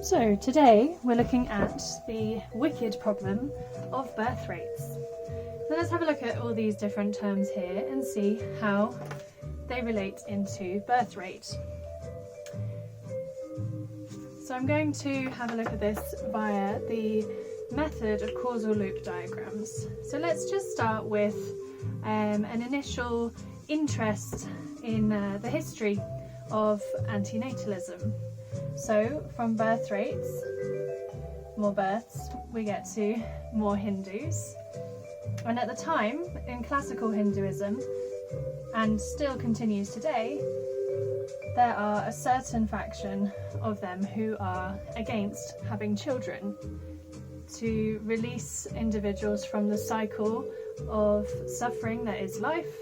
So today we're looking at the wicked problem of birth rates. So let's have a look at all these different terms here and see how they relate into birth rate. So I'm going to have a look at this via the method of causal loop diagrams. So let's just start with an initial interest in the history of antinatalism. So from birth rates, more births, we get to more Hindus. And at the time, in classical Hinduism, and still continues today, there are a certain faction of them who are against having children, to release individuals from the cycle of suffering that is life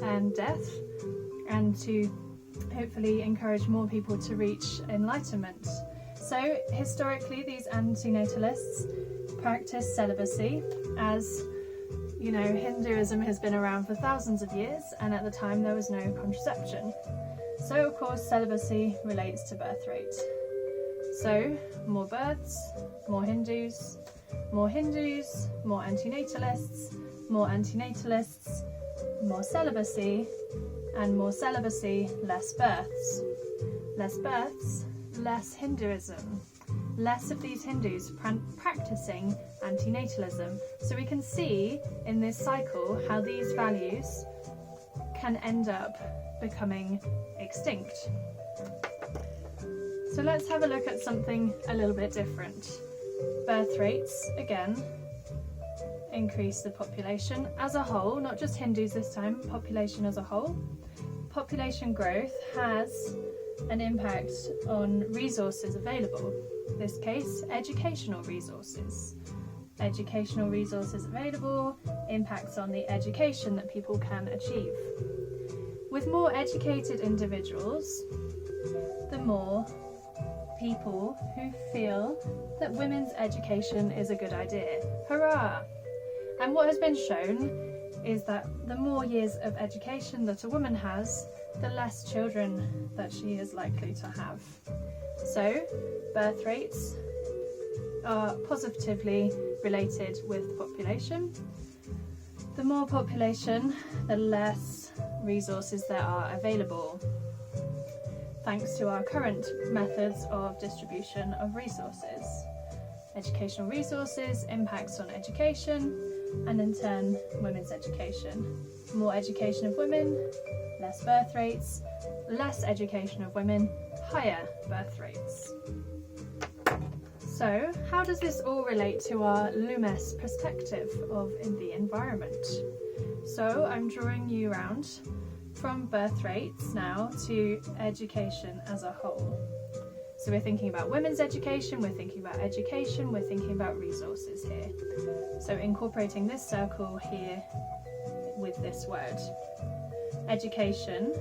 and death, and to hopefully encourage more people to reach enlightenment. So historically, these antinatalists practice celibacy, as you know, Hinduism has been around for thousands of years, and at the time there was no contraception. So of course celibacy relates to birth rate. So more births, more Hindus, more Hindus, more antinatalists, more celibacy, and more celibacy, less births. Less births, less Hinduism. Less of these Hindus practicing antinatalism. So we can see in this cycle how these values can end up becoming extinct. So let's have a look at something a little bit different. Birth rates, again, increase the population as a whole, not just Hindus this time, population as a whole. Population growth has an impact on resources available. In this case, educational resources. Educational resources available impacts on the education that people can achieve. With more educated individuals, the more people who feel that women's education is a good idea. Hurrah! And what has been shown is that the more years of education that a woman has, the less children that she is likely to have. So, birth rates are positively related with population. The more population, the less resources there are available, thanks to our current methods of distribution of resources. Educational resources impacts on education, and in turn, women's education. More education of women, less birth rates, less education of women, higher birth rates. So, how does this all relate to our LUMES perspective of the environment? So, I'm drawing you around from birth rates now to education as a whole. So we're thinking about women's education, we're thinking about education, we're thinking about resources here. So incorporating this circle here with this word. Education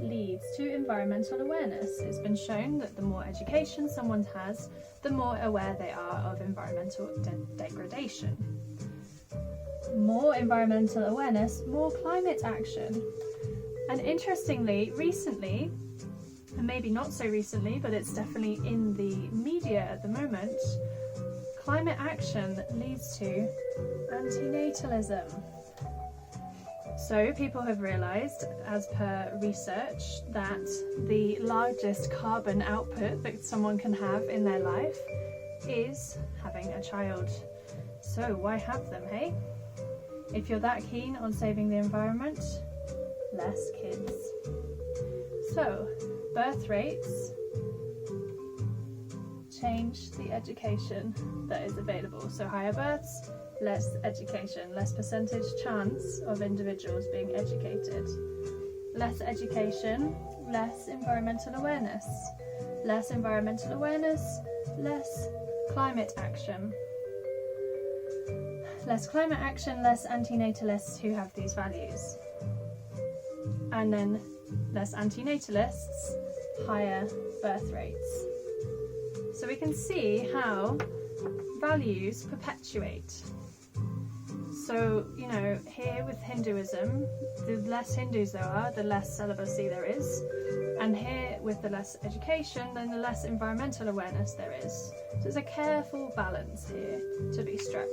leads to environmental awareness. It's been shown that the more education someone has, the more aware they are of environmental degradation. More environmental awareness, more climate action. And interestingly, recently, and maybe not so recently, but it's definitely in the media at the moment, climate action leads to antinatalism. So people have realised, as per research, that the largest carbon output that someone can have in their life is having a child. So why have them, hey? If you're that keen on saving the environment, less kids. So, birth rates change the education that is available. So higher births, less education, less percentage chance of individuals being educated. Less education, less environmental awareness. Less environmental awareness, less climate action. Less climate action, less antinatalists who have these values. And then less antinatalists, higher birth rates. So we can see how values perpetuate. So, you know, here with Hinduism, the less Hindus there are, the less celibacy there is. And here with the less education, then the less environmental awareness there is. So it's a careful balance here to be struck.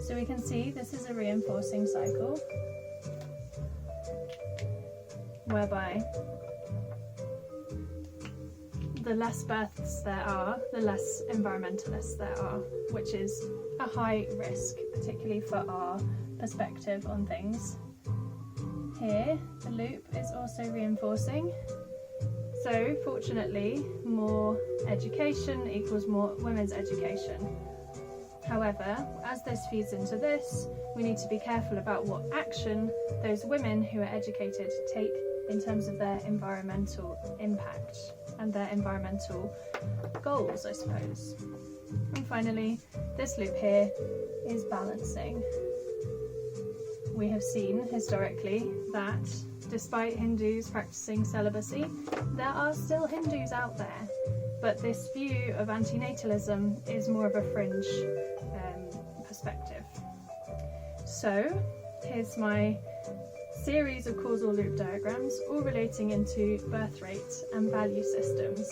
So we can see this is a reinforcing cycle, whereby the less births there are, the less environmentalists there are, which is a high risk, particularly for our perspective on things. Here, the loop is also reinforcing. So, fortunately, more education equals more women's education. However, as this feeds into this, we need to be careful about what action those women who are educated take in terms of their environmental impact and their environmental goals, I suppose. And finally, this loop here is balancing. We have seen historically that despite Hindus practicing celibacy, there are still Hindus out there, but this view of antinatalism is more of a fringe perspective. So here's my series of causal loop diagrams, all relating into birth rates and value systems.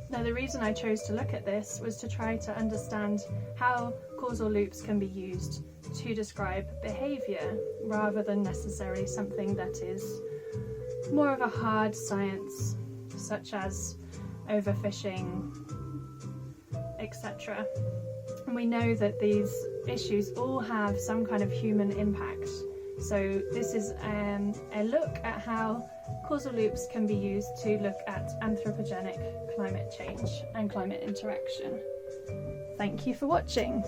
Now, the reason I chose to look at this was to try to understand how causal loops can be used to describe behaviour, rather than necessarily something that is more of a hard science, such as overfishing, etc. And we know that these issues all have some kind of human impact. So this is a look at how causal loops can be used to look at anthropogenic climate change and climate interaction. Thank you for watching.